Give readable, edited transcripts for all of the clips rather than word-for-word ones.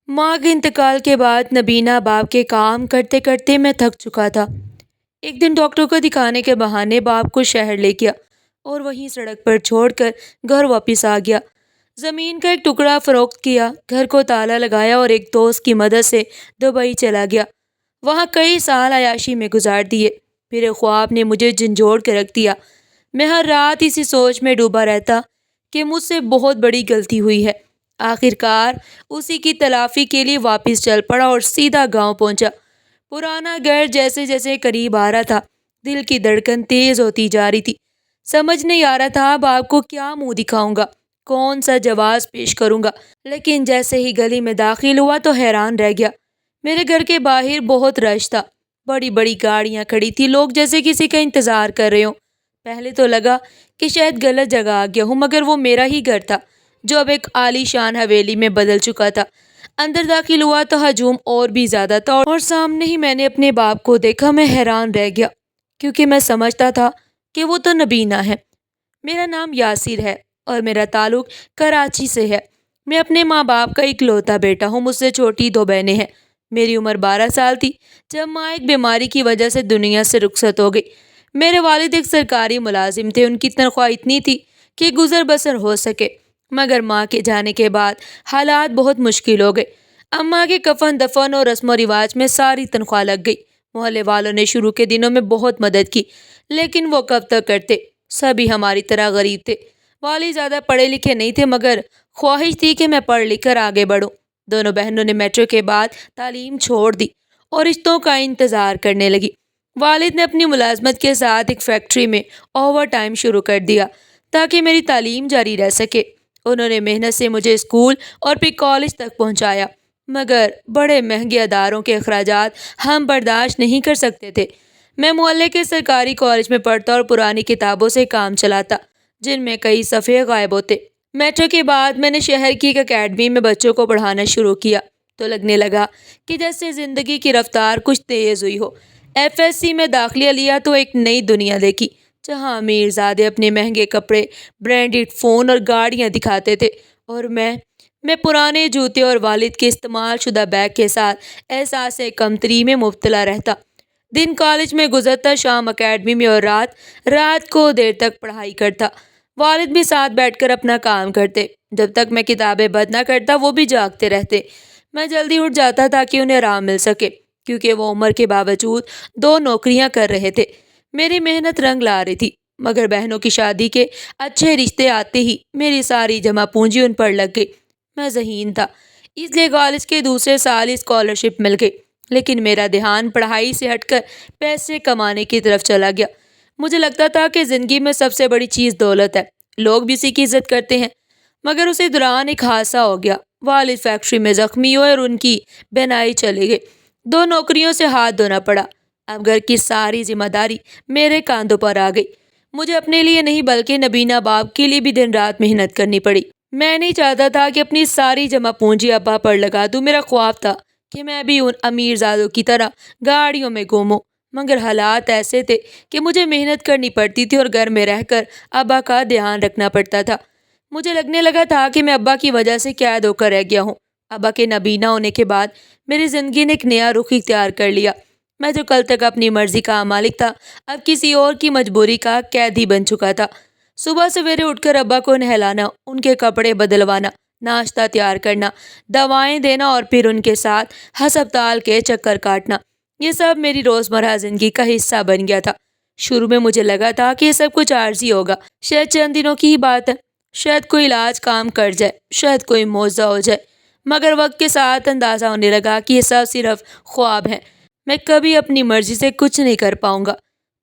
ماں کے انتقال کے بعد نبینا باپ کے کام کرتے کرتے میں تھک چکا تھا۔ ایک دن ڈاکٹر کو دکھانے کے بہانے باپ کو شہر لے گیا اور وہیں سڑک پر چھوڑ کر گھر واپس آ گیا۔ زمین کا ایک ٹکڑا فروخت کیا، گھر کو تالا لگایا اور ایک دوست کی مدد سے دبئی چلا گیا۔ وہاں کئی سال عیاشی میں گزار دیے، پھر ایک خواب نے مجھے جھنجھوڑ کے رکھ دیا۔ میں ہر رات اسی سوچ میں ڈوبا رہتا کہ مجھ سے بہت بڑی غلطی ہوئی ہے۔ آخر کار اسی کی تلافی کے لیے واپس چل پڑا اور سیدھا گاؤں پہنچا۔ پرانا گھر جیسے جیسے قریب آ رہا تھا، دل کی دھڑکن تیز ہوتی جا رہی تھی۔ سمجھ نہیں آ رہا تھا اب آپ کو کیا منہ دکھاؤں گا، کون سا جواز پیش کروں گا، لیکن جیسے ہی گلی میں داخل ہوا تو حیران رہ گیا۔ میرے گھر کے باہر بہت رش تھا، بڑی بڑی گاڑیاں کھڑی تھی، لوگ جیسے کسی کا انتظار کر رہے ہوں۔ پہلے تو لگا کہ شاید غلط جگہ آ گیا ہوں، مگر وہ میرا ہی گھر تھا جو اب ایک عالی شان حویلی میں بدل چکا تھا۔ اندر داخل ہوا تو ہجوم اور بھی زیادہ تھا اور سامنے ہی میں نے اپنے باپ کو دیکھا۔ میں حیران رہ گیا کیونکہ میں سمجھتا تھا کہ وہ تو نبینا ہے۔ میرا نام یاسر ہے اور میرا تعلق کراچی سے ہے۔ میں اپنے ماں باپ کا اکلوتا بیٹا ہوں، مجھ سے چھوٹی دو بہنیں ہیں۔ میری عمر 12 سال تھی جب ماں ایک بیماری کی وجہ سے دنیا سے رخصت ہو گئی۔ میرے والد ایک سرکاری ملازم تھے، ان کی تنخواہ اتنی تھی کہ گزر بسر ہو سکے، مگر ماں کے جانے کے بعد حالات بہت مشکل ہو گئے۔ اماں کے کفن دفن اور رسم و رواج میں ساری تنخواہ لگ گئی۔ محلے والوں نے شروع کے دنوں میں بہت مدد کی، لیکن وہ کب تک کرتے، سبھی ہماری طرح غریب تھے۔ والد زیادہ پڑھے لکھے نہیں تھے، مگر خواہش تھی کہ میں پڑھ لکھ کر آگے بڑھوں۔ دونوں بہنوں نے میٹرک کے بعد تعلیم چھوڑ دی اور رشتوں کا انتظار کرنے لگی۔ والد نے اپنی ملازمت کے ساتھ ایک فیکٹری میں اوور ٹائم شروع کر دیا تاکہ میری تعلیم جاری رہ سکے۔ انہوں نے محنت سے مجھے اسکول اور پھر کالج تک پہنچایا، مگر بڑے مہنگے اداروں کے اخراجات ہم برداشت نہیں کر سکتے تھے۔ میں محلے کے سرکاری کالج میں پڑھتا اور پرانی کتابوں سے کام چلاتا جن میں کئی صفحے غائب ہوتے۔ میٹرک کے بعد میں نے شہر کی ایک اکیڈمی میں بچوں کو پڑھانا شروع کیا تو لگنے لگا کہ جیسے زندگی کی رفتار کچھ تیز ہوئی ہو۔ ایف ایس سی میں داخلہ لیا تو ایک نئی دنیا دیکھی جہاں امیر زادے اپنے مہنگے کپڑے، برانڈڈ فون اور گاڑیاں دکھاتے تھے اور میں پرانے جوتے اور والد کے استعمال شدہ بیگ کے ساتھ احساس کمتری میں مبتلا رہتا۔ دن کالج میں گزرتا، شام اکیڈمی میں اور رات کو دیر تک پڑھائی کرتا۔ والد بھی ساتھ بیٹھ کر اپنا کام کرتے، جب تک میں کتابیں بند نہ کرتا وہ بھی جاگتے رہتے۔ میں جلدی اٹھ جاتا تاکہ انہیں آرام مل سکے، کیونکہ وہ عمر کے باوجود 2 نوکریاں کر رہے تھے۔ میری محنت رنگ لا رہی تھی، مگر بہنوں کی شادی کے اچھے رشتے آتے ہی میری ساری جمع پونجی ان پر لگ گئی۔ میں ذہین تھا، اس لیے کالج کے دوسرے سال اسکالرشپ مل گئی، لیکن میرا دھیان پڑھائی سے ہٹ کر پیسے کمانے کی طرف چلا گیا۔ مجھے لگتا تھا کہ زندگی میں سب سے بڑی چیز دولت ہے، لوگ بھی اسی کی عزت کرتے ہیں، مگر اسی دوران ایک حادثہ ہو گیا۔ والد فیکٹری میں زخمی ہوئے اور ان کی بینائی چلی گئی۔ 2 نوکریوں سے ہاتھ دھونا پڑا۔ اب گھر کی ساری ذمہ داری میرے کاندھوں پر آ گئی۔ مجھے اپنے لیے نہیں بلکہ نبینا باپ کے لیے بھی دن رات محنت کرنی پڑی۔ میں نہیں چاہتا تھا کہ اپنی ساری جمع پونجی ابا پر لگا دوں۔ میرا خواب تھا کہ میں بھی ان امیر زادوں کی طرح گاڑیوں میں گھوموں، مگر حالات ایسے تھے کہ مجھے محنت کرنی پڑتی تھی اور گھر میں رہ کر ابا کا دھیان رکھنا پڑتا تھا۔ مجھے لگنے لگا تھا کہ میں ابا کی وجہ سے قید ہو کر رہ گیا ہوں۔ ابا کے نابینا ہونے کے بعد میری زندگی نے ایک نیا رخ اختیار کر لیا۔ میں جو کل تک اپنی مرضی کا مالک تھا، اب کسی اور کی مجبوری کا قیدی بن چکا تھا۔ صبح سویرے اٹھ کر ابا کو نہلانا، ان کے کپڑے بدلوانا، ناشتہ تیار کرنا، دوائیں دینا اور پھر ان کے ساتھ ہسپتال کے چکر کاٹنا، یہ سب میری روزمرہ زندگی کا حصہ بن گیا تھا۔ شروع میں مجھے لگا تھا کہ یہ سب کچھ عارضی ہوگا، شاید چند دنوں کی ہی بات ہے، شاید کوئی علاج کام کر جائے، شاید کوئی معجزہ ہو جائے، مگر وقت کے ساتھ اندازہ ہونے لگا کہ یہ سب صرف خواب ہیں، میں کبھی اپنی مرضی سے کچھ نہیں کر پاؤں گا۔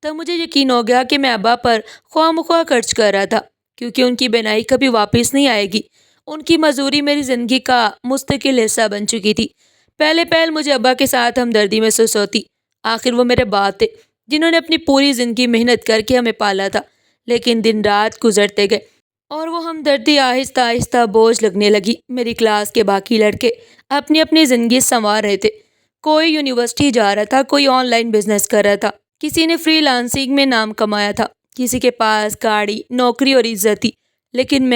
تب مجھے یقین ہو گیا کہ میں ابا پر خواہ مخواہ خرچ کر رہا تھا، کیونکہ ان کی بینائی کبھی واپس نہیں آئے گی۔ ان کی مزدوری میری زندگی کا مستقل حصہ بن چکی تھی۔ پہلے پہل مجھے ابا کے ساتھ ہمدردی محسوس ہوتی، آخر وہ میرے باپ تھے جنہوں نے اپنی پوری زندگی محنت کر کے ہمیں پالا تھا۔ لیکن دن رات گزرتے گئے اور وہ ہمدردی آہستہ آہستہ بوجھ لگنے لگی۔ میری کلاس کے باقی لڑکے اپنی اپنی زندگی سنوار رہے تھے، کوئی یونیورسٹی جا رہا تھا، کوئی آن لائن بزنس کر رہا تھا، کسی نے فری لانسنگ میں نام کمایا تھا، کسی کے پاس گاڑی، نوکری اور عزت تھی، لیکن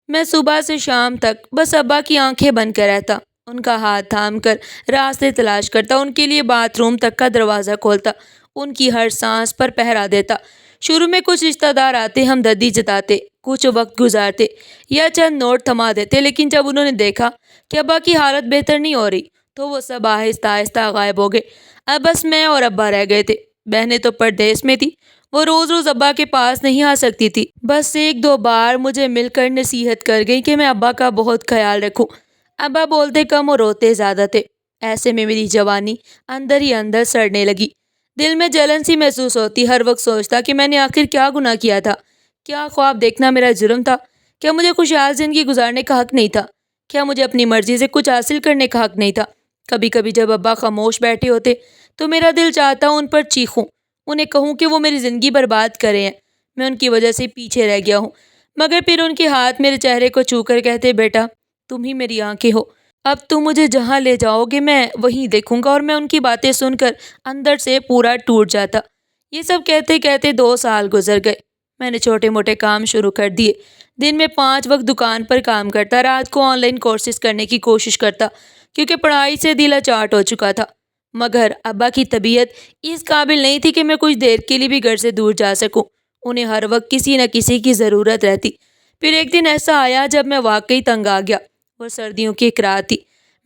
میں صبح سے شام تک بس ابا کی آنکھیں بن کر رہتا، ان کا ہاتھ تھام کر راستے تلاش کرتا، ان کے لیے باتھ روم تک کا دروازہ کھولتا، ان کی ہر سانس پر پہرا دیتا۔ شروع میں کچھ رشتہ دار آتے، ہمدردی جتاتے، کچھ وقت گزارتے یا چند نوٹ تھما دیتے، لیکن جب انہوں نے دیکھا کہ ابا کی حالت بہتر نہیں ہو رہی تو وہ سب آہستہ آہستہ غائب ہو گئے۔ اب بس میں اور ابا رہ گئے تھے۔ بہنیں تو پردیس میں تھی، وہ روز روز ابا کے پاس نہیں آ سکتی تھی، بس ایک دو بار مجھے مل کر نصیحت کر گئی کہ میں ابا کا بہت خیال رکھوں۔ ابا بولتے کم اور روتے زیادہ تھے۔ ایسے میں میری جوانی اندر ہی اندر سڑنے لگی، دل میں جلن سی محسوس ہوتی، ہر وقت سوچتا کہ میں نے آخر کیا گناہ کیا تھا، کیا خواب دیکھنا میرا جرم تھا، کیا مجھے خوشحال زندگی گزارنے کا حق نہیں تھا، کیا مجھے اپنی مرضی سے کچھ حاصل کرنے کا حق نہیں تھا۔ کبھی کبھی جب ابا خاموش بیٹھے ہوتے تو میرا دل چاہتا ان پر چیخوں، انہیں کہوں کہ وہ میری زندگی برباد کرے ہیں، میں ان کی وجہ سے پیچھے رہ گیا ہوں، مگر پھر ان کے ہاتھ میرے چہرے کو چھو کر کہتے، بیٹا تم ہی میری آنکھیں ہو، اب تم مجھے جہاں لے جاؤ گے میں وہیں دیکھوں گا۔ اور میں ان کی باتیں سن کر اندر سے پورا ٹوٹ جاتا۔ یہ سب کہتے کہتے 2 سال گزر گئے۔ میں نے چھوٹے موٹے کام شروع کر دیے، دن میں 5 وقت دکان پر کام کرتا، رات کو آن لائن کورسز کرنے کی کوشش کرتا کیونکہ پڑھائی سے دل اچاٹ ہو چکا تھا، مگر ابا کی طبیعت اس قابل نہیں تھی کہ میں کچھ دیر کے لیے بھی گھر سے دور جا سکوں، انہیں ہر وقت کسی نہ کسی کی ضرورت رہتی۔ پھر ایک دن ایسا آیا جب میں واقعی تنگ آ گیا، وہ سردیوں کی ایک رات تھی،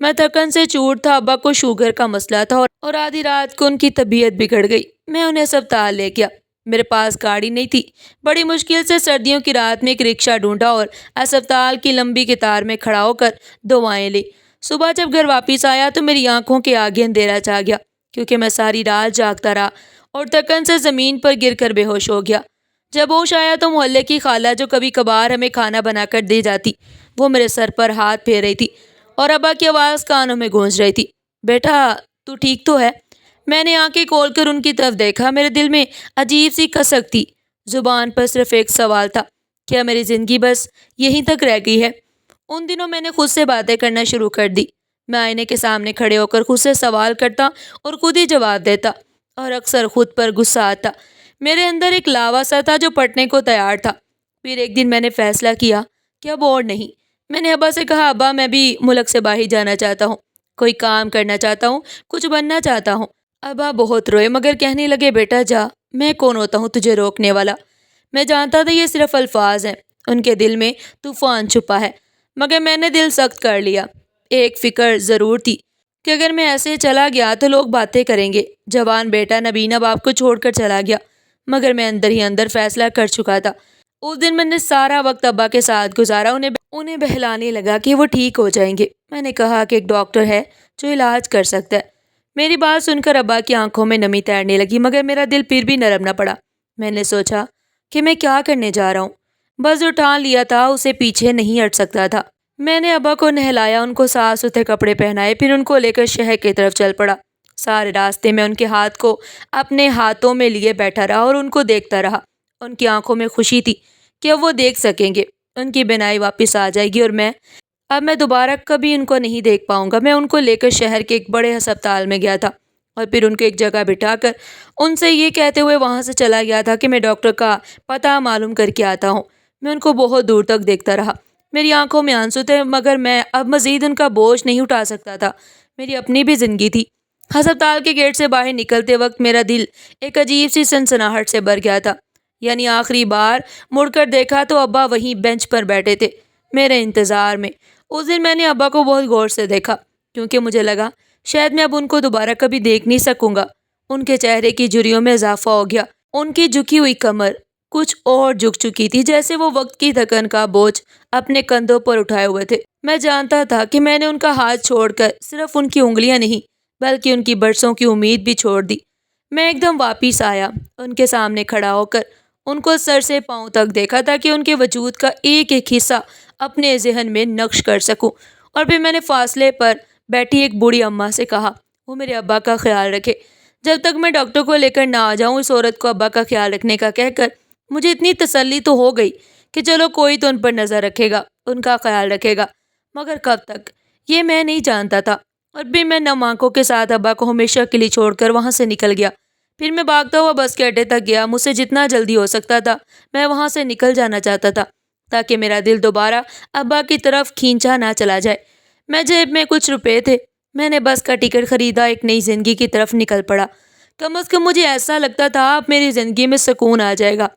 میں تھکن سے چور تھا، ابا کو شوگر کا مسئلہ تھا اور آدھی رات کو ان کی طبیعت بگڑ گئی، میں انہیں اسپتال لے گیا، میرے پاس گاڑی نہیں تھی، بڑی مشکل سے سردیوں کی رات میں ایک رکشہ ڈھونڈا اور اسپتال کی لمبی قطار میں کھڑا ہو کر دعائیں لی۔ صبح جب گھر واپس آیا تو میری آنکھوں کے آگے اندھیرا چھا گیا کیونکہ میں ساری رات جاگتا رہا اور تھکن سے زمین پر گر کر بے ہوش ہو گیا۔ جب ہوش آیا تو محلے کی خالہ جو کبھی کبھار ہمیں کھانا بنا کر دے جاتی، وہ میرے سر پر ہاتھ پھیر رہی تھی اور ابا کی آواز کانوں میں گونج رہی تھی، بیٹا تو ٹھیک تو ہے؟ میں نے آنکھیں کھول کر ان کی طرف دیکھا، میرے دل میں عجیب سی کھسک تھی، زبان پر صرف ایک سوال تھا، کیا میری زندگی بس یہیں تک رہ گئی ہے؟ ان دنوں میں نے خود سے باتیں کرنا شروع کر دی، میں آئینے کے سامنے کھڑے ہو کر خود سے سوال کرتا اور خود ہی جواب دیتا، اور اکثر خود پر غصہ آتا، میرے اندر ایک لاوا سا تھا جو پھٹنے کو تیار تھا۔ پھر ایک دن میں نے فیصلہ کیا کہ اب اور نہیں، میں نے ابا سے کہا، ابا میں بھی ملک سے باہر جانا چاہتا ہوں، کوئی کام کرنا چاہتا ہوں، کچھ بننا چاہتا ہوں۔ ابا بہت روئے مگر کہنے لگے، بیٹا جا، میں کون ہوتا ہوں تجھے روکنے والا؟ میں جانتا تھا یہ صرف الفاظ ہیں، ان کے دل میں طوفان چھپا ہے، مگر میں نے دل سخت کر لیا۔ ایک فکر ضرور تھی کہ اگر میں ایسے چلا گیا تو لوگ باتیں کریں گے۔ جوان بیٹا نبینا باپ کو چھوڑ کر چلا گیا، مگر میں اندر ہی اندر فیصلہ کر چکا تھا۔ اس دن میں نے سارا وقت ابا کے ساتھ گزارا، انہیں بہلانے لگا کہ وہ ٹھیک ہو جائیں گے۔ میں نے کہا کہ ایک ڈاکٹر ہے جو علاج کر سکتا ہے۔ میری بات سن کر ابا کی آنکھوں میں نمی تیرنے لگی، مگر میرا دل پھر بھی نرم نہ پڑا۔ میں نے سوچا کہ میں کیا کرنے جا رہا ہوں، بس جو ٹھان لیا تھا اسے پیچھے نہیں ہٹ سکتا تھا۔ میں نے ابا کو نہلایا، ان کو صاف ستھرے کپڑے پہنائے، پھر ان کو لے کر شہر کی طرف چل پڑا۔ سارے راستے میں ان کے ہاتھ کو اپنے ہاتھوں میں لیے بیٹھا رہا اور ان کو دیکھتا رہا۔ ان کی آنکھوں میں خوشی تھی کہ اب وہ دیکھ سکیں گے، ان کی بینائی واپس آ جائے گی اور اب میں دوبارہ کبھی ان کو نہیں دیکھ پاؤں گا۔ میں ان کو لے کر شہر کے ایک بڑے ہسپتال میں گیا تھا اور پھر ان کو ایک جگہ بٹھا کر ان سے یہ کہتے ہوئے وہاں سے چلا گیا تھا کہ میں ڈاکٹر کا پتہ معلوم کر کے آتا ہوں۔ میں ان کو بہت دور تک دیکھتا رہا، میری آنکھوں میں آنسو تھے، مگر میں اب مزید ان کا بوجھ نہیں اٹھا سکتا تھا، میری اپنی بھی زندگی تھی۔ ہسپتال کے گیٹ سے باہر نکلتے وقت میرا دل ایک عجیب سی سنسناہٹ سے بھر گیا تھا، یعنی آخری بار مڑ کر دیکھا تو ابا وہیں بینچ پر بیٹھے تھے میرے انتظار میں۔ اس دن میں نے ابا کو بہت غور سے دیکھا کیونکہ مجھے لگا شاید میں اب ان کو دوبارہ کبھی دیکھ نہیں سکوں گا۔ ان کے چہرے کی جھریوں میں اضافہ ہو گیا، ان کی جھکی ہوئی کمر کچھ اور جھک چکی تھی، جیسے وہ وقت کی تھکن کا بوجھ اپنے کندھوں پر اٹھائے ہوئے تھے۔ میں جانتا تھا کہ میں نے ان کا ہاتھ چھوڑ کر صرف ان کی انگلیاں نہیں بلکہ ان کی برسوں کی امید بھی چھوڑ دی۔ میں ایک دم واپس آیا، ان کے سامنے کھڑا ہو کر ان کو سر سے پاؤں تک دیکھا تاکہ ان کے وجود کا ایک ایک حصہ اپنے ذہن میں نقش کر سکوں، اور پھر میں نے فاصلے پر بیٹھی ایک بوڑھی اماں سے کہا وہ میرے ابا کا خیال رکھے، جب تک میں ڈاکٹر کو لے کر نہ آ جاؤں۔ اس عورت کو ابا کا خیال رکھنے کا کہہ کر مجھے اتنی تسلی تو ہو گئی کہ چلو کوئی تو ان پر نظر رکھے گا، ان کا خیال رکھے گا، مگر کب تک یہ میں نہیں جانتا تھا۔ اور پھر میں نم آنکھوں کے ساتھ ابا کو ہمیشہ کے لیے چھوڑ کر وہاں سے نکل گیا۔ پھر میں بھاگتا ہوا بس کے اڈے تک گیا، مجھ سے جتنا جلدی ہو سکتا تھا میں وہاں سے نکل جانا چاہتا تھا تاکہ میرا دل دوبارہ ابا کی طرف کھینچا نہ چلا جائے۔ میں جیب میں کچھ روپے تھے، میں نے بس کا ٹکٹ خریدا، ایک نئی زندگی کی طرف نکل پڑا۔ کم از کم مجھے ایسا لگتا تھا اب میری زندگی میں سکون آ جائے گا۔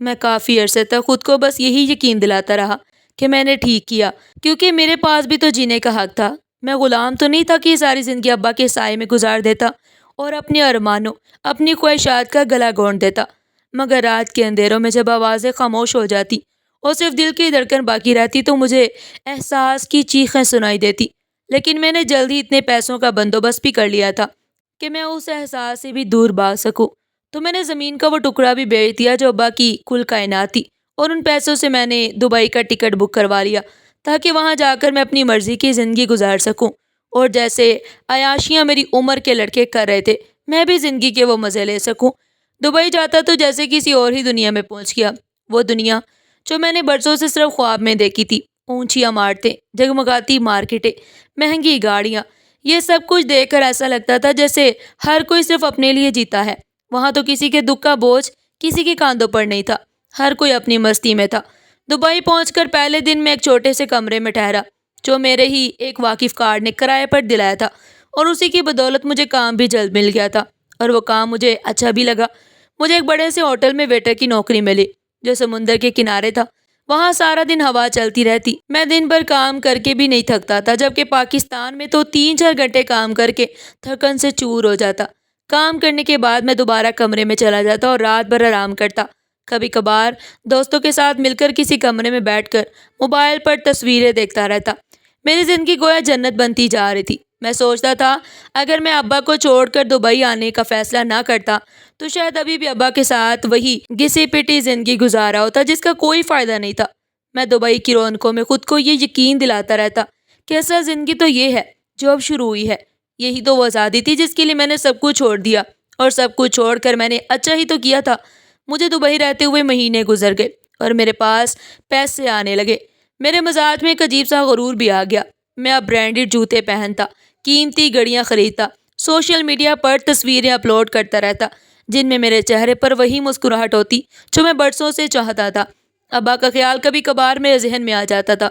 میں کافی عرصے تک خود کو بس یہی یقین دلاتا رہا کہ میں نے ٹھیک کیا، کیونکہ میرے پاس بھی تو جینے کا حق تھا۔ میں غلام تو نہیں تھا کہ ساری زندگی ابا کے سائے میں گزار دیتا اور اپنے ارمانوں، اپنی خواہشات کا گلا گھونٹ دیتا۔ مگر رات کے اندھیروں میں جب آوازیں خاموش ہو جاتی اور صرف دل کی دھڑکن باقی رہتی تو مجھے احساس کی چیخیں سنائی دیتی۔ لیکن میں نے جلد ہی اتنے پیسوں کا بندوبست بھی کر لیا تھا کہ میں اس احساس سے بھی دور بھاگ سکوں۔ تو میں نے زمین کا وہ ٹکڑا بھی بیچ دیا جو ابا کی کل کائنات تھی، اور ان پیسوں سے میں نے دبئی کا ٹکٹ بک کروا لیا تاکہ وہاں جا کر میں اپنی مرضی کی زندگی گزار سکوں، اور جیسے عیاشیاں میری عمر کے لڑکے کر رہے تھے میں بھی زندگی کے وہ مزے لے سکوں۔ دبئی جاتا تو جیسے کسی اور ہی دنیا میں پہنچ گیا، وہ دنیا جو میں نے برسوں سے صرف خواب میں دیکھی تھی۔ اونچی عمارتیں، جگمگاتی مارکیٹیں، مہنگی گاڑیاں، یہ سب کچھ دیکھ کر ایسا لگتا تھا جیسے ہر کوئی صرف اپنے لیے جیتا ہے۔ وہاں تو کسی کے دکھ کا بوجھ کسی کے کاندھوں پر نہیں تھا، ہر کوئی اپنی مستی میں تھا۔ دبئی پہنچ کر پہلے دن میں ایک چھوٹے سے کمرے میں ٹھہرا جو میرے ہی ایک واقف کار نے کرائے پر دلایا تھا، اور اسی کی بدولت مجھے کام بھی جلد مل گیا تھا، اور وہ کام مجھے اچھا بھی لگا۔ مجھے ایک بڑے سے ہوٹل میں ویٹر کی نوکری ملی جو سمندر کے کنارے تھا۔ وہاں سارا دن ہوا چلتی رہتی، میں دن بھر کام کر کے بھی نہیں تھکتا تھا، جبکہ پاکستان میں تو 3-4 گھنٹے کام کر کے تھکن سے چور ہو جاتا۔ کام کرنے کے بعد میں دوبارہ کمرے میں چلا جاتا اور رات بھر آرام کرتا۔ کبھی کبھار دوستوں کے ساتھ مل کر کسی کمرے میں بیٹھ کر موبائل پر تصویریں دیکھتا رہتا۔ میری زندگی گویا جنت بنتی جا رہی تھی۔ میں سوچتا تھا اگر میں ابا کو چھوڑ کر دبئی آنے کا فیصلہ نہ کرتا تو شاید ابھی بھی ابا کے ساتھ وہی گھسی پٹی زندگی گزارا ہوتا جس کا کوئی فائدہ نہیں تھا۔ میں دبئی کی رونقوں میں خود کو یہ یقین دلاتا رہتا کہ اصل زندگی تو یہ ہے جو اب شروع ہوئی ہے۔ یہی تو وہ آزادی تھی جس کے لیے میں نے سب کچھ چھوڑ دیا، اور سب کچھ چھوڑ کر میں نے اچھا ہی تو کیا تھا۔ مجھے دبئی رہتے ہوئے مہینے گزر گئے اور میرے پاس پیسے آنے لگے۔ میرے مزاج میں ایک عجیب سا غرور بھی آ گیا۔ میں اب برانڈڈ جوتے پہنتا، قیمتی گھڑیاں خریدتا، سوشل میڈیا پر تصویریں اپلوڈ کرتا رہتا جن میں میرے چہرے پر وہی مسکراہٹ ہوتی جو میں برسوں سے چاہتا تھا۔ ابا کا خیال کبھی کبھار میرے ذہن میں آ جاتا تھا۔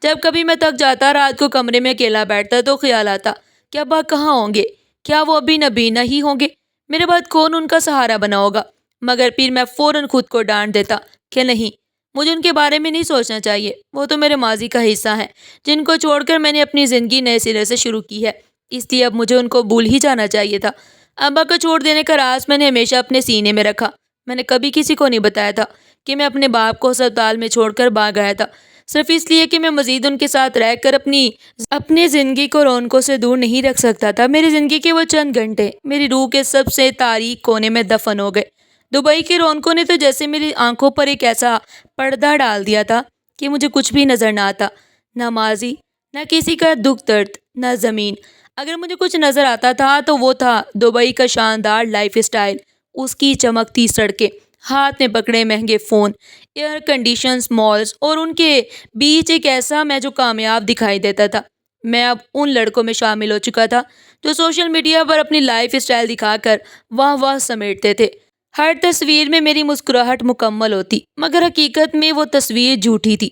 جب کبھی میں تھک جاتا، رات کو کمرے میں اکیلا بیٹھتا تو خیال آتا کہ ابا کہاں ہوں گے، کیا وہ ابھی نبینا ہی ہوں گے، میرے بعد کون ان کا سہارا بنا ہوگا۔ مگر پھر میں فوراً خود کو ڈانٹ دیتا کہ نہیں، مجھے ان کے بارے میں نہیں سوچنا چاہیے، وہ تو میرے ماضی کا حصہ ہیں جن کو چھوڑ کر میں نے اپنی زندگی نئے سرے سے شروع کی ہے، اس لیے اب مجھے ان کو بھول ہی جانا چاہیے تھا۔ ابا کو چھوڑ دینے کا راز میں نے ہمیشہ اپنے سینے میں رکھا۔ میں نے کبھی کسی کو نہیں بتایا تھا کہ میں اپنے باپ کو ہسپتال میں چھوڑ کر بھاگ آیا تھا، صرف اس لیے کہ میں مزید ان کے ساتھ رہ کر اپنی زندگی کو رونقوں سے دور نہیں رکھ سکتا تھا۔ میری زندگی کے وہ چند گھنٹے میری روح کے سب سے تاریک کونے میں دفن ہو گئے۔ دبئی کی رونقوں نے تو جیسے میری آنکھوں پر ایک ایسا پردہ ڈال دیا تھا کہ مجھے کچھ بھی نظر نہ آتا، نہ ماضی، نہ کسی کا دکھ درد، نہ زمین۔ اگر مجھے کچھ نظر آتا تھا تو وہ تھا دبئی کا شاندار لائف اسٹائل، اس کی چمکتی سڑکیں، ہاتھ میں پکڑے مہنگے فون، ایئر کنڈیشنز مالز، اور ان کے بیچ ایک ایسا میں جو کامیاب دکھائی دیتا تھا۔ میں اب ان لڑکوں میں شامل ہو چکا تھا جو سوشل میڈیا پر اپنی لائف اسٹائل دکھا کر واہ واہ سمیٹتے تھے۔ ہر تصویر میں میری مسکراہٹ مکمل ہوتی، مگر حقیقت میں وہ تصویر جھوٹی تھی،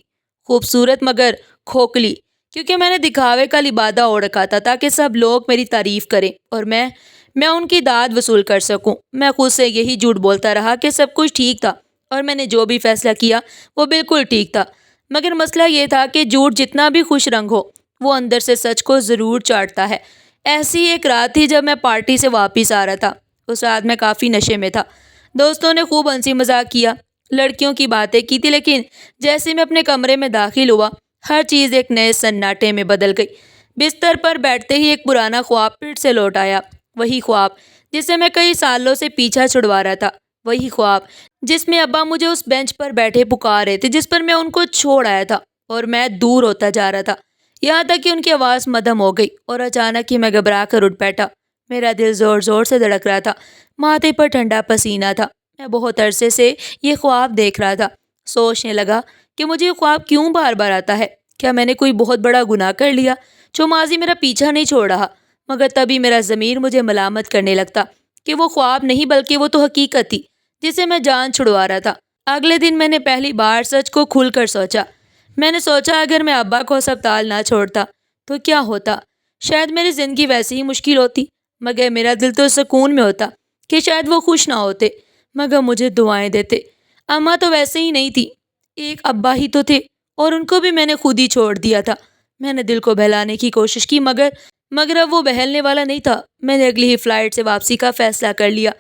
خوبصورت مگر کھوکھلی، کیونکہ میں نے دکھاوے کا لبادہ اوڑھ رکھا تھا تاکہ سب لوگ میری تعریف کریں اور میں ان کی داد وصول کر سکوں۔ میں خود سے یہی جھوٹ بولتا رہا کہ سب کچھ ٹھیک تھا اور میں نے جو بھی فیصلہ کیا وہ بالکل ٹھیک تھا، مگر مسئلہ یہ تھا کہ جھوٹ جتنا بھی خوش رنگ ہو وہ اندر سے سچ کو ضرور چاٹتا ہے۔ ایسی ایک رات تھی جب میں پارٹی سے واپس آ رہا تھا۔ اس رات میں کافی نشے میں تھا، دوستوں نے خوب ہنسی مذاق کیا، لڑکیوں کی باتیں کی تھی، لیکن جیسے میں اپنے کمرے میں داخل ہوا ہر چیز ایک نئے سناٹے میں بدل گئی۔ بستر پر بیٹھتے ہی ایک پرانا خواب پھر سے لوٹ آیا، وہی خواب جسے میں کئی سالوں سے پیچھا چھڑوا رہا تھا، وہی خواب جس میں ابا مجھے اس بینچ پر بیٹھے پکار رہے تھے جس پر میں ان کو چھوڑ آیا تھا، اور میں دور ہوتا جا رہا تھا، یہاں تک کہ ان کی آواز مدھم ہو گئی، اور اچانک ہی میں گھبرا کر اٹھ بیٹھا۔ میرا دل زور زور سے دھڑک رہا تھا، ماتھے پر ٹھنڈا پسینہ تھا۔ میں بہت عرصے سے یہ خواب دیکھ رہا تھا، سوچنے لگا کہ مجھے یہ خواب کیوں بار بار آتا ہے، کیا میں نے کوئی بہت بڑا گناہ کر لیا جو ماضی میرا پیچھا نہیں چھوڑ رہا؟ مگر تبھی میرا ضمیر مجھے ملامت کرنے لگتا کہ وہ خواب نہیں بلکہ وہ تو حقیقت تھی جسے میں جان چھڑوا رہا تھا۔ اگلے دن میں نے پہلی بار سچ کو کھل کر سوچا۔ میں نے سوچا اگر میں ابا کو ہسپتال نہ چھوڑتا تو کیا ہوتا؟ شاید میری زندگی ویسے ہی مشکل ہوتی، مگر میرا دل تو سکون میں ہوتا کہ شاید وہ خوش نہ ہوتے مگر مجھے دعائیں دیتے۔ اماں تو ویسے ہی نہیں تھی، ایک ابا ہی تو تھے، اور ان کو بھی میں نے خود ہی چھوڑ دیا تھا۔ میں نے دل کو بہلانے کی کوشش کی مگر اب وہ بہلنے والا نہیں تھا۔ میں نے اگلی ہی فلائٹ سے واپسی کا فیصلہ کر لیا۔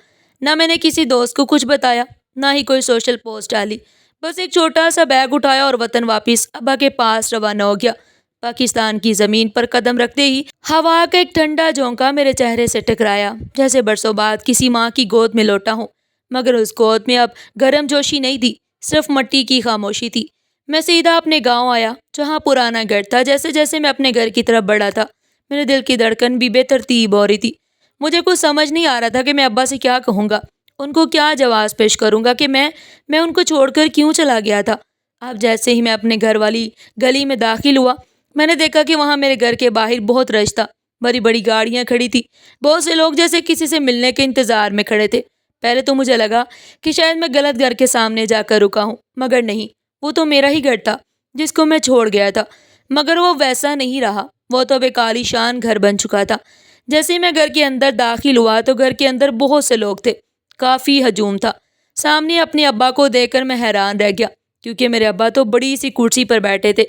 نہ میں نے کسی دوست کو کچھ بتایا، نہ ہی کوئی سوشل پوسٹ ڈالی، بس ایک چھوٹا سا بیگ اٹھایا اور وطن واپس ابا کے پاس روانہ ہو گیا۔ پاکستان کی زمین پر قدم رکھتے ہی ہوا کا ایک ٹھنڈا جھونکا میرے چہرے سے ٹکرایا، جیسے برسوں بعد کسی ماں کی گود میں لوٹا ہوں، مگر اس گود میں اب گرم جوشی نہیں تھی، صرف مٹی کی خاموشی تھی۔ میں سیدھا اپنے گاؤں آیا، جہاں پرانا گھر تھا۔ جیسے جیسے میں اپنے گھر کی طرف بڑھا تھا، میرے دل کی دھڑکن بھی بے ترتیب ہو رہی تھی۔ مجھے کچھ سمجھ نہیں آ رہا تھا کہ میں ابا سے کیا کہوں گا، ان کو کیا جواز پیش کروں گا کہ میں ان کو چھوڑ کر کیوں چلا گیا تھا۔ اب جیسے ہی میں اپنے گھر والی گلی میں داخل ہوا، میں نے دیکھا کہ وہاں میرے گھر کے باہر بہت رش تھا، بڑی بڑی گاڑیاں کھڑی تھی، بہت سے لوگ جیسے کسی سے ملنے کے انتظار میں کھڑے تھے۔ پہلے تو مجھے لگا کہ شاید میں غلط گھر کے سامنے جا کر رکا ہوں، مگر نہیں، وہ تو میرا ہی گھر تھا جس کو میں چھوڑ گیا تھا۔ مگر وہ ویسا نہیں رہا، وہ تو ایک عالی شان گھر بن چکا تھا۔ جیسے ہی میں گھر کے اندر داخل ہوا تو گھر کے اندر بہت سے لوگ تھے، کافی ہجوم تھا۔ سامنے اپنے ابا کو دیکھ کر میں حیران رہ گیا، کیونکہ میرے ابا تو بڑی سی کرسی پر بیٹھے تھے۔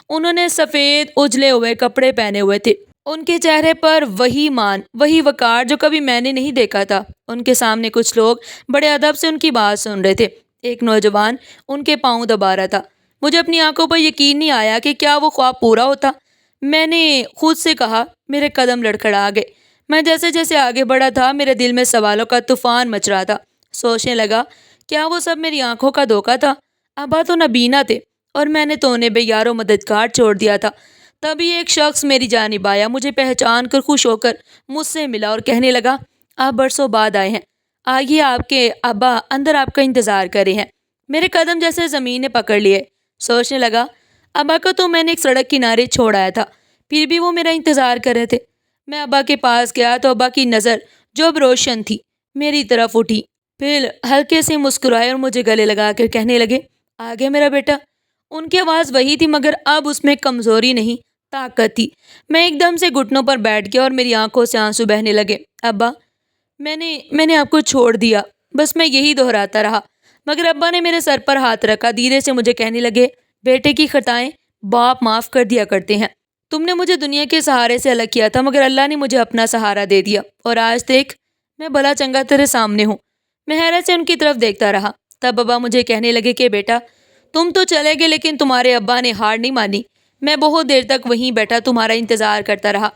انہوں نے سفید اجلے ہوئے کپڑے پہنے ہوئے تھے، ان کے چہرے پر وہی مان، وہی وقار جو کبھی میں نے نہیں دیکھا تھا۔ ان کے سامنے کچھ لوگ بڑے ادب سے ان کی بات سن رہے تھے۔ ایک نوجوان ان کے پاؤں دبا رہا تھا۔ مجھے اپنی آنکھوں پر یقین نہیں آیا کہ کیا وہ خواب پورا ہوتا۔ میں نے خود سے کہا، میرے قدم لڑکھڑا گئے۔ میں جیسے جیسے آگے بڑھا تھا، میرے دل میں سوالوں کا طوفان مچ رہا تھا۔ سوچنے لگا، کیا وہ سب میری آنکھوں کا دھوکا تھا؟ ابا تو نابینا تھے، اور میں نے تو انہیں بے یار و مددگار چھوڑ دیا تھا۔ تبھی ایک شخص میری جانب آیا، مجھے پہچان کر خوش ہو کر مجھ سے ملا اور کہنے لگا، آپ برسوں بعد آئے ہیں، آئیے، آپ کے ابا اندر آپ کا انتظار کر رہے ہیں۔ میرے قدم جیسے زمین نے پکڑ لیے۔ سوچنے لگا، ابا کو تو میں نے ایک سڑک کنارے چھوڑ آیا تھا، پھر بھی وہ میرا انتظار کر رہے تھے۔ میں ابا کے پاس گیا تو ابا کی نظر، جو اب روشن تھی، میری طرف اٹھی، پھر ہلکے سے مسکرائے اور مجھے گلے لگا کر کہنے لگے، آگے میرا بیٹا۔ ان کی آواز وہی تھی، مگر اب اس میں کمزوری نہیں، طاقت تھی۔ میں ایک دم سے گھٹنوں پر بیٹھ گیا اور میری آنکھوں سے آنسو بہنے لگے۔ ابا، میں نے آپ کو چھوڑ دیا، بس میں یہی دہراتا رہا۔ مگر ابا نے میرے سر پر ہاتھ رکھا، دھیرے سے مجھے کہنے لگے، بیٹے کی خطائیں باپ معاف کر دیا کرتے ہیں۔ تم نے مجھے دنیا کے سہارے سے الگ کیا تھا، مگر اللہ نے مجھے اپنا سہارا دے دیا، اور آج دیکھ، میں بھلا چنگا تیرے سامنے ہوں۔ میں حیرت سے ان کی طرف دیکھتا رہا۔ تب ابا مجھے کہنے لگے کہ بیٹا، تم تو چلے گئے، لیکن تمہارے ابا نے ہار نہیں مانی۔ میں بہت دیر تک وہیں بیٹھا تمہارا انتظار کرتا رہا،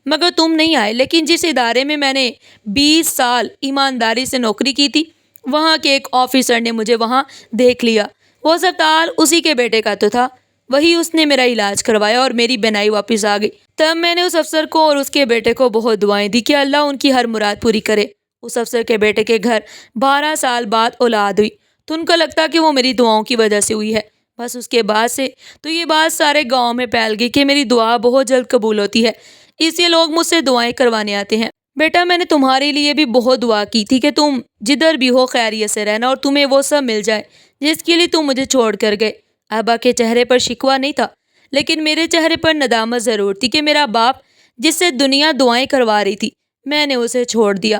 مگر تم نہیں آئے۔ لیکن جس ادارے میں میں نے 20 سال ایمانداری سے نوکری کی تھی، وہاں کے ایک آفیسر نے مجھے وہاں دیکھ لیا۔ وہ اسپتال اسی کے بیٹے کا تو تھا، وہی اس نے میرا علاج کروایا اور میری بینائی واپس آ گئی۔ تب میں نے اس افسر کو اور اس کے بیٹے کو بہت دعائیں دی کہ اللہ ان کی ہر مراد پوری کرے۔ اس افسر کے بیٹے کے گھر 12 سال بعد اولاد ہوئی، تو ان کو لگتا کہ وہ میری دعاؤں کی وجہ سے ہوئی ہے۔ بس اس کے بعد سے تو یہ بات سارے گاؤں میں پھیل گئی کہ میری دعا بہت جلد قبول ہوتی ہے، اس لیے لوگ مجھ سے دعائیں کروانے آتے ہیں۔ بیٹا، میں نے تمہارے لیے بھی بہت دعا کی تھی کہ تم جدھر بھی ہو خیریت سے رہنا اور تمہیں وہ سب مل جائے جس کے لیے تم مجھے چھوڑ کر گئے۔ ابا کے چہرے پر شکوہ نہیں تھا، لیکن میرے چہرے پر ندامت ضرور تھی کہ میرا باپ جس سے دنیا دعائیں کروا رہی تھی، میں نے اسے چھوڑ دیا۔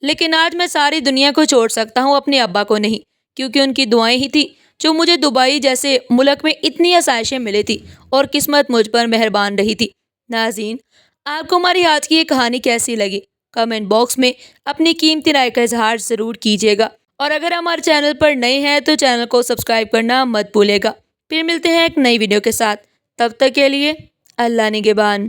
لیکن آج میں ساری دنیا کو چھوڑ سکتا ہوں، اپنے ابا کو نہیں، کیونکہ ان کی دعائیں ہی تھی جو مجھے دبئی جیسے ملک میں اتنی آسائشیں ملی تھی، اور قسمت مجھ پر مہربان رہی تھی۔ ناظرین، آپ کو ہماری آج کی یہ کہانی کیسی لگی؟ کمنٹ باکس میں اپنی قیمتی رائے کا اظہار ضرور کیجیے گا، اور اگر ہمارے چینل پر نئے ہیں تو چینل کو سبسکرائب کرنا مت بھولے گا۔ پھر ملتے ہیں ایک نئی ویڈیو کے ساتھ، تب تک کے لیے اللہ نگہبان۔